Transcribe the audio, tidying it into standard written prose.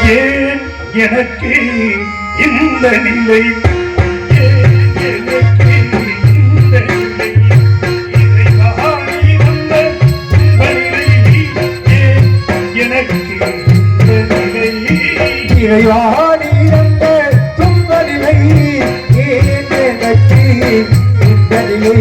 ஏன் எனக்கு இந்த நிலை எனக்கு இந்த நிலை இறைவா நீ வந்த துன்பநிலை ஏன் எனக்கு இந்த நிலை இறைவா நீ வந்த துன்பநிலை ஏன் எனக்கு இந்த நிலை